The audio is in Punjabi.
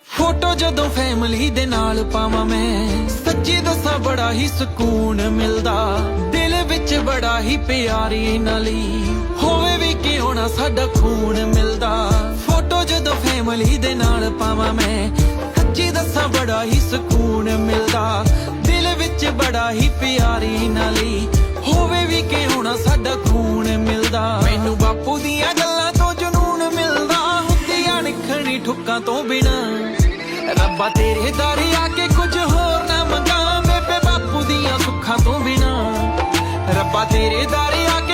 ਫੋਟੋ ਜਦੋਂ ਫੈਮਿਲੀ ਦੇ ਨਾਲ ਪਾਵਾਂ ਮੈਂ, ਸੱਚੀ ਦੱਸਾਂ ਬੜਾ ਹੀ ਸਕੂਨ ਮਿਲਦਾ। ਦਿਲ ਵਿੱਚ ਬੜਾ ਹੀ ਪਿਆਰੀ ਨਾਲੀ, ਹੋਵੇ ਵੀ ਕਿਉਂ ਨਾ ਸਾਡਾ ਖੂਨ ਮਿਲਦਾ। ਫੋਟੋ ਜਦੋਂ ਫੈਮਿਲੀ ਦੇ ਨਾਲ ਪਾਵਾਂ ਮੈਂ, ਸੱਚੀ ਦੱਸਾਂ ਬੜਾ ਹੀ ਸਕੂਨ ਮਿਲਦਾ। ਦਿਲ ਵਿੱਚ ਬੜਾ ਹੀ ਪਿਆਰੀ ਨਾਲੀ, ਹੋਵੇ ਵੀ ਕਿਉਂ ਨਾ ਸਾਡਾ ਖੂਨ ਮਿਲਦਾ। ਮੈਨੂੰ ਬਾਪੂ ਦੀਆਂ ਗੱਲਾਂ ਤੋਂ ਜਨੂਨ ਮਿਲਦਾ, ਹੁੰਦੀਆਂ ਨਿਖਣੀ ਠੁੱਕਾਂ ਤੋਂ ਬਿਨਾਂ। ਰੱਬਾ ਤੇਰੇ ਦਰ ਆ ਕੇ ਕੁਝ ਹੋਰ ਨਾ ਮੰਗਾ, ਬੇਬੇ ਬਾਪੂ ਦੀਆਂ ਸੁੱਖਾਂ ਤੋਂ ਬਿਨਾਂ। ਰੱਬਾ ਤੇਰੇ ਦਰ ਆ ਕੇ